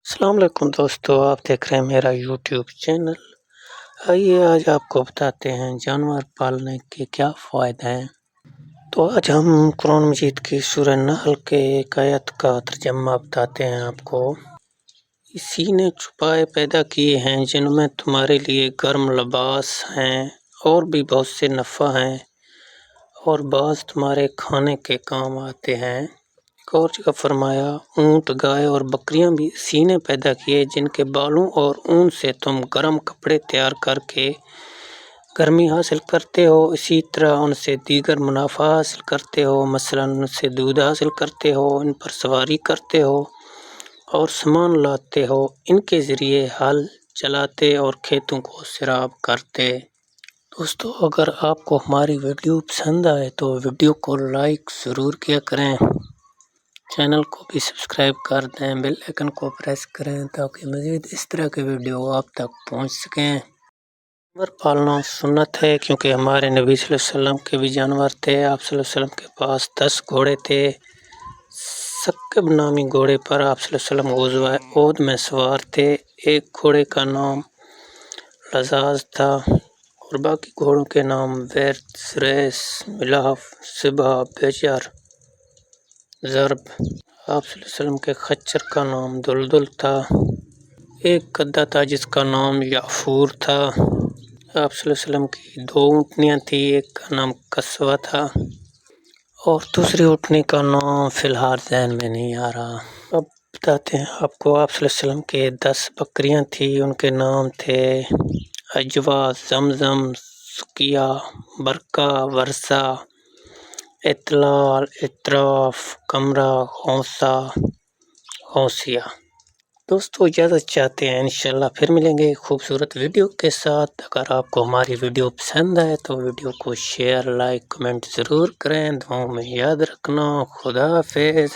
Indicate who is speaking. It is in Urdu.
Speaker 1: السلام علیکم دوستو، آپ دیکھ رہے ہیں میرا یوٹیوب چینل۔ آئیے آج آپ کو بتاتے ہیں جانور پالنے کے کیا فائدے ہیں۔ تو آج ہم قرآن مجید کی سورہ نحل کے ایک آیت کا ترجمہ بتاتے ہیں آپ کو۔ اسی نے چھپائے پیدا کیے ہیں جن میں تمہارے لیے گرم لباس ہیں اور بھی بہت سے نفع ہیں، اور بعض تمہارے کھانے کے کام آتے ہیں۔ ایک اور جگہ فرمایا، اونٹ، گائے اور بکریاں بھی اسی نے پیدا کیے جن کے بالوں اور اون سے تم گرم کپڑے تیار کر کے گرمی حاصل کرتے ہو، اسی طرح ان سے دیگر منافع حاصل کرتے ہو، مثلا ان سے دودھ حاصل کرتے ہو، ان پر سواری کرتے ہو اور سامان لاتے ہو، ان کے ذریعے ہل چلاتے اور کھیتوں کو سیراب کرتے۔ دوستو، اگر آپ کو ہماری ویڈیو پسند آئے تو ویڈیو کو لائک ضرور کیا کریں، چینل کو بھی سبسکرائب کر دیں، بیل آئیکن کو پریس کریں تاکہ مزید اس طرح کے ویڈیو آپ تک پہنچ سکیں۔ جانور پالنا سنت ہے کیونکہ ہمارے نبی صلی اللہ علیہ وسلم کے بھی جانور تھے۔ آپ صلی اللہ علیہ وسلم کے پاس 10 گھوڑے تھے۔ ثقب نامی گھوڑے پر آپ صلی اللہ علیہ وسلم غزوہ احد میں سوار تھے۔ ایک گھوڑے کا نام لذاذ تھا اور باقی گھوڑوں کے نام ویرت، ریس، ملاف، سبھا، بیجر، ضرب۔ آپ صلی اللہ علیہ وسلم کے خچر کا نام دلدل تھا۔ ایک گدھا تھا جس کا نام یعفور تھا۔ آپ صلی اللہ علیہ وسلم کی 2 اونٹنیاں تھیں، ایک کا نام قصوہ تھا اور دوسری اونٹنی کا نام فی الحال ذہن میں نہیں آ رہا۔ اب بتاتے ہیں آپ کو، آپ صلی اللہ علیہ وسلم کے 10 بکریاں تھیں، ان کے نام تھے عجوہ، زمزم، سقیہ، برکہ، ورثہ، اطلال، اطراف، کمرہ، غوثہ، غوثیہ۔ دوستو اجازت چاہتے ہیں، انشاءاللہ پھر ملیں گے خوبصورت ویڈیو کے ساتھ۔ اگر آپ کو ہماری ویڈیو پسند آئے تو ویڈیو کو شیئر، لائک، کمنٹ ضرور کریں۔ دعاؤں میں یاد رکھنا۔ خدا حافظ۔